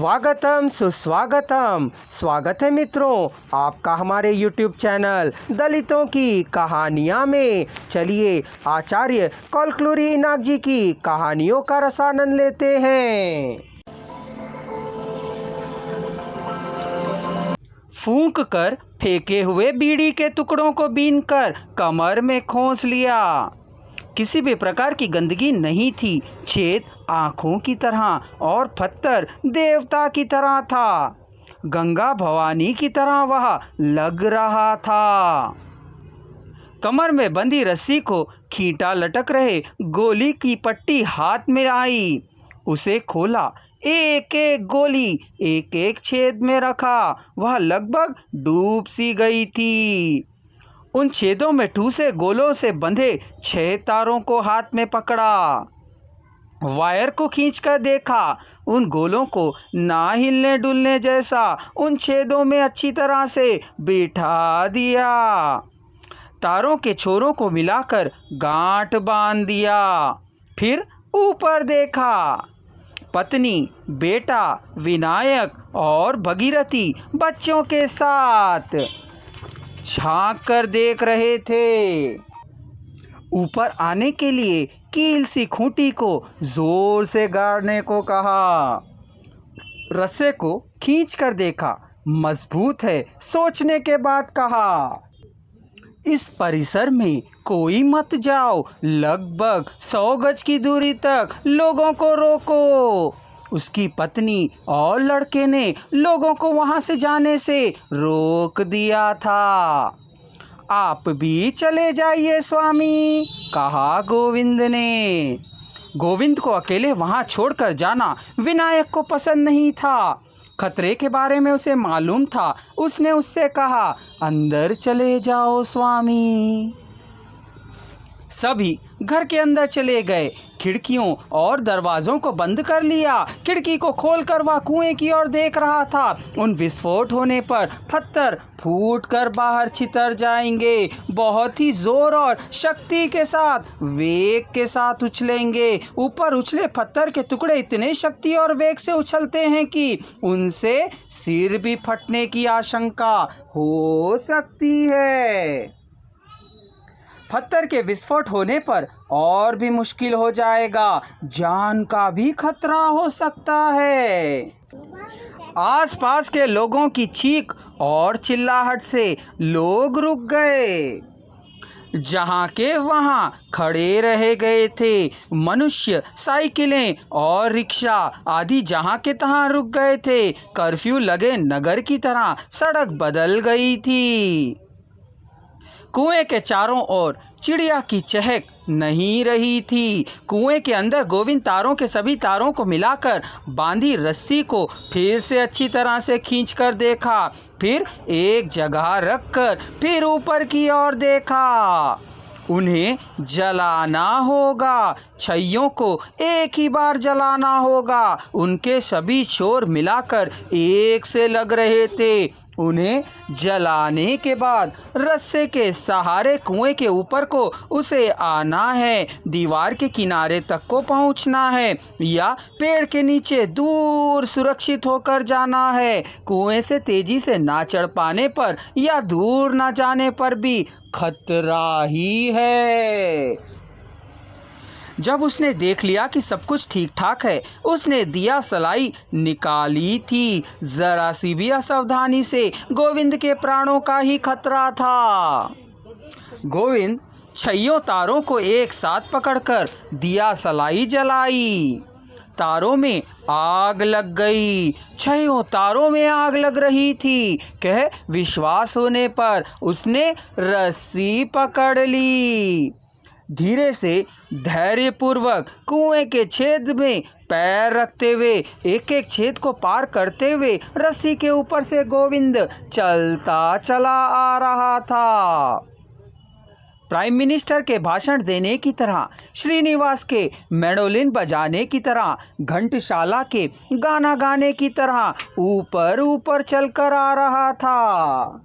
स्वागतम सुस्वागतम। स्वागत है मित्रों आपका हमारे YouTube चैनल दलितों की कहानियाँ में। चलिए आचार्य कलकुलरी इनाक जी की कहानियों का रसानंद लेते हैं। फूंक कर फेंके हुए बीड़ी के टुकड़ों को बीनकर कमर में खोस लिया। किसी भी प्रकार की गंदगी नहीं थी। छेद आँखों की तरह और पत्थर देवता की तरह था। गंगा भवानी की तरह वह लग रहा था। कमर में बंधी रस्सी को खींटा लटक रहे गोली की पट्टी हाथ में आई। उसे खोला, एक एक गोली एक एक छेद में रखा। वह लगभग डूब सी गई थी। उन छेदों में ठूसे गोलों से बंधे 6 तारों को हाथ में पकड़ा। वायर को खींचकर देखा। उन गोलों को ना हिलने डुलने जैसा उन छेदों में अच्छी तरह से बिठा दिया। तारों के छोरों को मिलाकर गांठ बांध दिया। फिर ऊपर देखा। पत्नी, बेटा, विनायक और भगीरथी बच्चों के साथ झांक कर देख रहे थे। ऊपर आने के लिए कील सी खूंटी को जोर से गाड़ने को कहा। रस्से को खींच कर देखा, मजबूत है। सोचने के बाद कहा, इस परिसर में कोई मत जाओ। लगभग 100 गज की दूरी तक लोगों को रोको। उसकी पत्नी और लड़के ने लोगों को वहां से जाने से रोक दिया था। आप भी चले जाइए स्वामी, कहा गोविंद ने। गोविंद को अकेले वहां छोड़कर जाना विनायक को पसंद नहीं था। खतरे के बारे में उसे मालूम था। उसने उससे कहा, अंदर चले जाओ स्वामी। सभी घर के अंदर चले गए। खिड़कियों और दरवाजों को बंद कर लिया। खिड़की को खोलकर वह कुएं की ओर देख रहा था। उन विस्फोट होने पर पत्थर फूटकर बाहर छितर जाएंगे। बहुत ही जोर और शक्ति के साथ, वेग के साथ उछलेंगे। ऊपर उछले पत्थर के टुकड़े इतने शक्ति और वेग से उछलते हैं कि उनसे सिर भी फटने की आशंका हो सकती है। पत्थर के विस्फोट होने पर और भी मुश्किल हो जाएगा। जान का भी खतरा हो सकता है। आसपास के लोगों की चीख और चिल्लाहट से लोग रुक गए। जहाँ के वहाँ खड़े रह गए थे। मनुष्य, साइकिलें और रिक्शा आदि जहाँ के तहाँ रुक गए थे। कर्फ्यू लगे नगर की तरह सड़क बदल गई थी। कुएं के चारों ओर चिड़िया की चहक नहीं रही थी। कुएं के अंदर गोविंद तारों के सभी तारों को मिलाकर बांधी रस्सी को फिर से अच्छी तरह से खींचकर देखा। फिर एक जगह रखकर फिर ऊपर की ओर देखा। उन्हें जलाना होगा। छैयों को एक ही बार जलाना होगा। उनके सभी छोर मिलाकर एक से लग रहे थे। उन्हें जलाने के बाद रस्से के सहारे कुएं के ऊपर को उसे आना है। दीवार के किनारे तक को पहुंचना है या पेड़ के नीचे दूर सुरक्षित होकर जाना है। कुएं से तेजी से ना चढ़ पाने पर या दूर ना जाने पर भी खतरा ही है। जब उसने देख लिया कि सब कुछ ठीक ठाक है, उसने दिया सलाई निकाली थी। जरा सी भी असावधानी से गोविंद के प्राणों का ही खतरा था। गोविंद छैयों तारों को एक साथ पकड़कर दिया सलाई जलाई। तारों में आग लग गई। 6 तारों में आग लग रही थी। कह विश्वास होने पर उसने रस्सी पकड़ ली। धीरे से धैर्यपूर्वक कुएं के छेद में पैर रखते हुए एक एक छेद को पार करते हुए रस्सी के ऊपर से गोविंद चलता चला आ रहा था। प्राइम मिनिस्टर के भाषण देने की तरह, श्रीनिवास के मैंडोलिन बजाने की तरह, घंटशाला के गाना गाने की तरह ऊपर ऊपर चलकर आ रहा था।